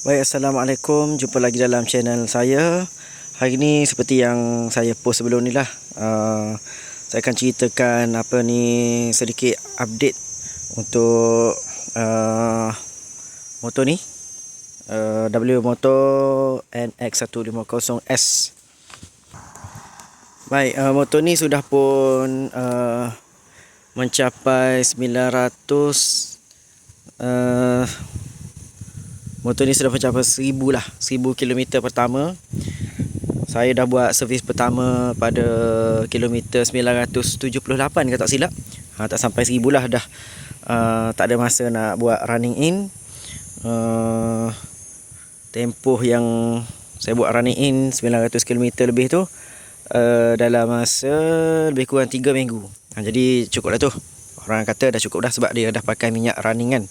Baik, Assalamualaikum. Jumpa lagi dalam channel saya. Hari ni seperti yang saya post sebelum ni lah. Saya akan ceritakan sedikit update untuk motor ni. W Motor NX150S. Baik, motor ni sudah pun mencapai 900. Motor ni sudah mencapai 1000 lah, 1000 km pertama. Saya dah buat servis pertama pada kilometer 978 kalau tak silap. Tak sampai 1000 lah dah. Tak ada masa nak buat running in. Tempoh yang saya buat running in 900 km lebih tu dalam masa lebih kurang 3 minggu. Jadi cukup dah tu. Orang kata dah cukup dah sebab dia dah pakai minyak running kan.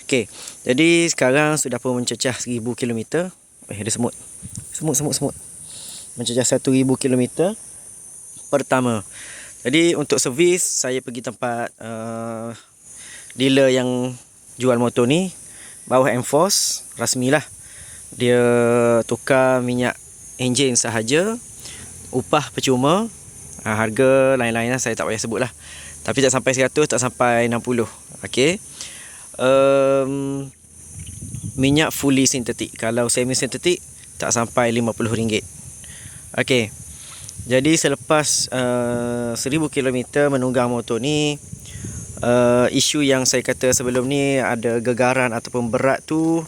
Okey. Jadi sekarang sudah pun mencecah 1000 km. Ada semut. Semut. Mencecah 1000 km pertama. Jadi untuk servis saya pergi tempat dealer yang jual motor ni, bawah Enforce, rasmilah. Dia tukar minyak enjin sahaja. Upah percuma. Harga lain-lain lah saya tak payah sebut lah. Tapi tak sampai 100, tak sampai 60. Okey. Minyak fully sintetik. Kalau semi sintetik tak sampai RM50. Okey. Jadi selepas 1000 km menunggang motor ni, isu yang saya kata sebelum ni ada gegaran ataupun berat tu,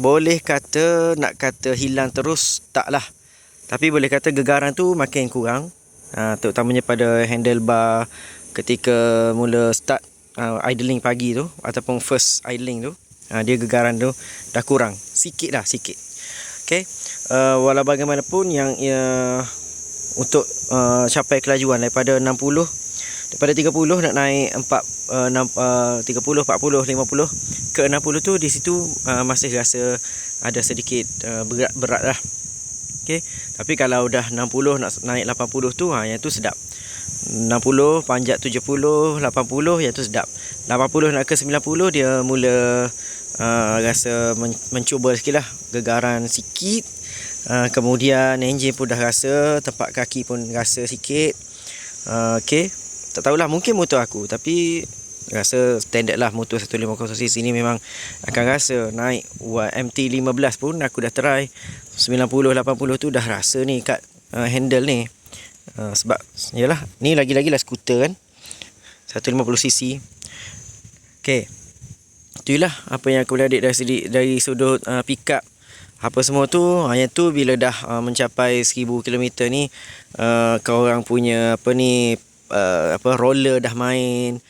boleh kata nak kata hilang terus taklah. Tapi boleh kata gegaran tu makin kurang. Terutamanya pada handlebar ketika mula start idling pagi tu ataupun first idling tu, dia gegaran tu dah kurang sikit. Okey. Walau bagaimanapun yang untuk capai kelajuan daripada 30 nak naik 30, 40, 50 ke 60 tu, di situ masih rasa ada sedikit berat lah. Okey. Tapi kalau dah 60 nak naik 80 tu, yang tu sedap. 60 panjat 70, 80 yang tu sedap. 80 nak ke 90 dia mula rasa mencuba sikit lah, gegaran sikit. Kemudian enjin pun dah rasa, tempat kaki pun rasa sikit. Okey. Tak tahulah, mungkin motor aku, tapi rasa standard lah motor 150cc ni memang akan rasa. Naik MT-15 pun aku dah try 90-80 tu dah rasa ni kat handle ni. Sebab yalah, ni lagi-lagi lah skuter kan, 150cc. Okey. Itulah apa yang aku boleh adik dari sudut pick up apa semua tu. Yang tu bila dah mencapai 1000 km ni, korang punya roller dah main,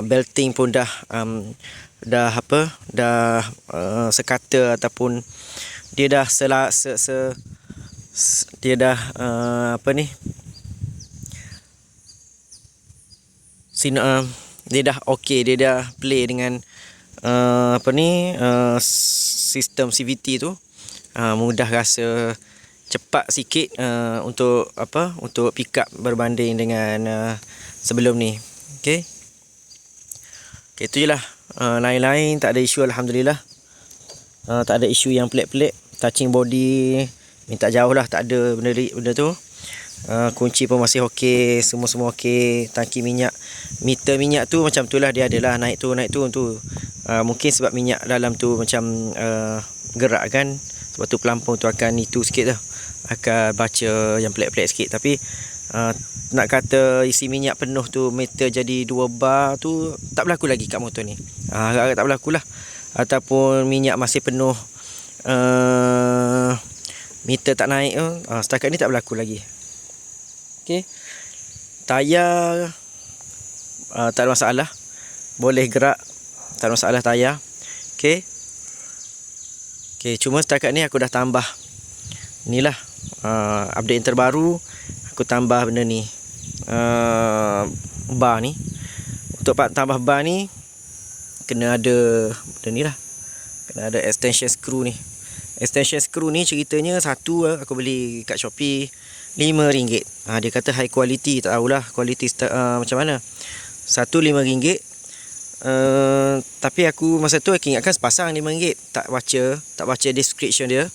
belting pun dah sekata ataupun dia dah dia dah okey, dia dah play dengan sistem CVT tu. Mudah rasa cepat sikit untuk pick up berbanding dengan sebelum ni. Okey. Itu je lah. Lain-lain tak ada isu, alhamdulillah. Tak ada isu yang pelik-pelik. Touching body minta jauh lah, tak ada benda tu. Kunci pun masih okey, semua okey. Tangki minyak, meter minyak tu macam tu lah, dia adalah naik tu. Mungkin sebab minyak dalam tu macam gerak kan, sebab tu pelampung tu akan itu sikit lah, akan baca yang pelik-pelik sikit. Tapi nak kata isi minyak penuh tu meter jadi 2 bar tu tak berlaku lagi kat motor ni. Agak-agak tak berlaku lah. Ataupun minyak masih penuh, meter tak naik tu, setakat ni tak berlaku lagi. Okey. Tayar tak ada masalah, boleh gerak, tak ada masalah tayar. Okey. Cuma setakat ni aku dah tambah inilah, update yang terbaru. Aku tambah benda ni, bar ni. Untuk tambah bar ni kena ada benda ni lah, kena ada extension screw ni. Extension screw ni ceritanya satu aku beli kat Shopee RM5. Dia kata high quality, tak tahulah quality macam mana. Satu RM5. Tapi aku masa tu aku ingatkan sepasang RM5. Tak baca description dia.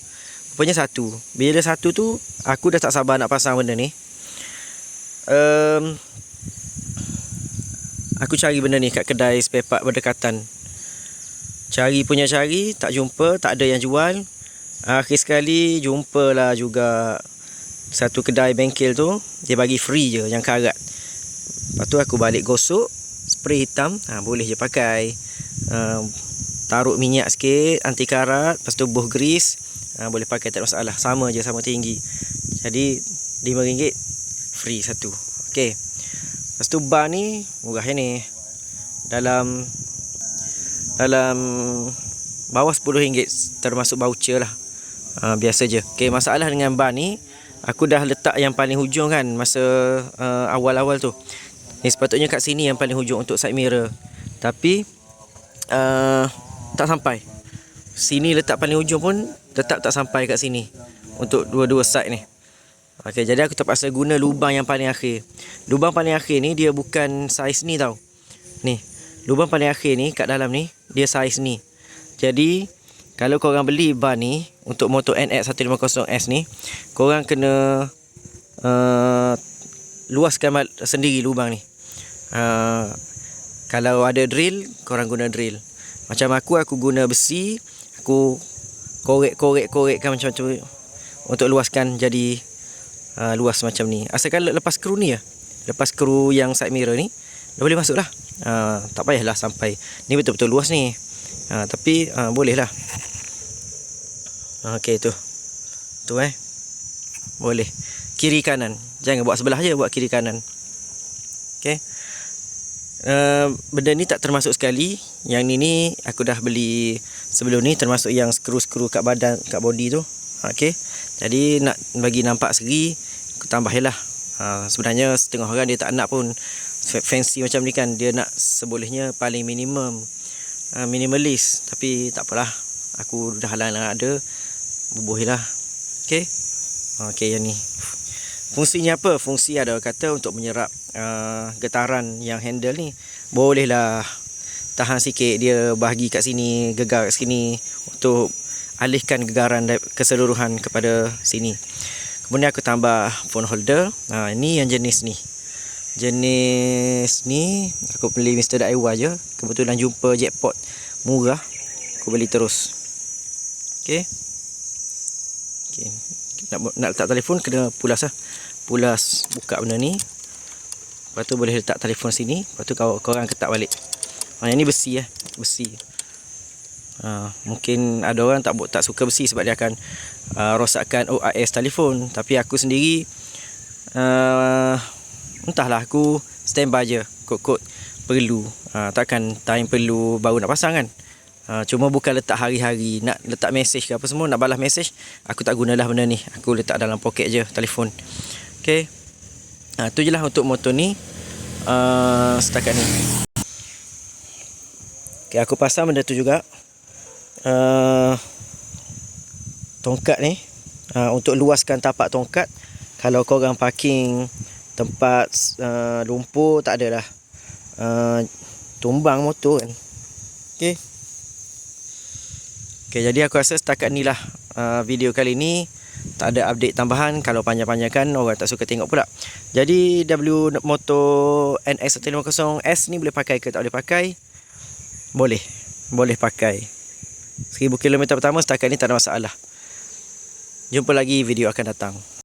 Rupanya satu. Bila satu tu aku dah tak sabar nak pasang benda ni. Aku cari benda ni kat kedai spare part berdekatan. Cari tak jumpa, tak ada yang jual. Akhir sekali jumpalah juga satu kedai bengkel tu, dia bagi free je yang karat. Lepas tu aku balik gosok, spray hitam, boleh je pakai. Taruh minyak sikit, anti karat, lepas tu buh grease, boleh pakai, tak ada masalah. Sama je, sama tinggi. Jadi RM5 free satu. Okey. Lepas tu bar ni murah ni. Dalam bawah RM10 termasuk voucher lah. Biasa je. Okey, masalah dengan bar ni, aku dah letak yang paling hujung kan masa awal-awal tu. Ni sepatutnya kat sini yang paling hujung untuk side mirror. Tapi tak sampai. Sini letak paling hujung pun tetap tak sampai kat sini untuk dua-dua side ni. Okey, jadi aku terpaksa guna lubang yang paling akhir. Lubang paling akhir ni dia bukan saiz ni tau. Ni, lubang paling akhir ni kat dalam ni dia saiz ni. Jadi kalau korang beli bar ni untuk motor NX150S ni, korang kena luaskan sendiri lubang ni. Kalau ada drill, korang guna drill. Macam aku guna besi, aku korek-korekkan macam tu untuk luaskan jadi luas macam ni. Asalkan lepas skru ni ya. Lepas skru yang side mirror ni dah boleh masuk lah. Tak payahlah sampai ni betul-betul luas ni. Tapi boleh lah. Okey tu. Boleh. Kiri kanan. Jangan buat sebelah je, buat kiri kanan. Okey. Benda ni tak termasuk sekali. Yang ni aku dah beli sebelum ni, termasuk yang skru-skru kat badan, kat body tu. Okey. Jadi nak bagi nampak seri, aku tambahilah. Sebenarnya setengah orang dia tak nak pun fancy macam ni kan. Dia nak sebolehnya paling minimum, minimalis. Tapi tak apalah, aku dah halang-halang ada, bubuhilah. Okey. Okey, yang ni fungsinya apa? Fungsi ada kata untuk menyerap getaran yang handle ni. Bolehlah tahan sikit, dia bahagi kat sini, gegar kat sini untuk alihkan gegaran keseluruhan kepada sini. Kemudian aku tambah phone holder. Ini yang jenis ni. Jenis ni aku beli Mr. DIY je. Kebetulan jumpa jackpot murah, aku beli terus. Okey. Nak letak telefon kena pulas lah. Pulas buka benda ni. Lepas tu boleh letak telefon sini. Lepas tu korang ketak balik. Yang ni besi besi. Mungkin ada orang tak suka besi sebab dia akan rosakkan OIS telefon. Tapi aku sendiri entahlah, aku standby je. Kot-kot perlu, takkan time perlu baru nak pasang kan. Cuma bukan letak hari-hari. Nak letak mesej ke apa semua, nak balas mesej, aku tak gunalah benda ni. Aku letak dalam poket je telefon. Okay. Tu je lah untuk motor ni setakat ni. Okay, aku pasang benda tu juga. Tongkat ni untuk luaskan tapak tongkat. Kalau korang parking tempat lumpur, tak adalah tumbang motor kan. Okay. Okay, jadi aku rasa setakat ni lah video kali ni. Tak ada update tambahan. Kalau panjang-panjang orang tak suka tengok pula. Jadi motor NX150S ni boleh pakai ke tak boleh pakai? Boleh pakai. 1000 km pertama setakat ni tak ada masalah. Jumpa lagi video akan datang.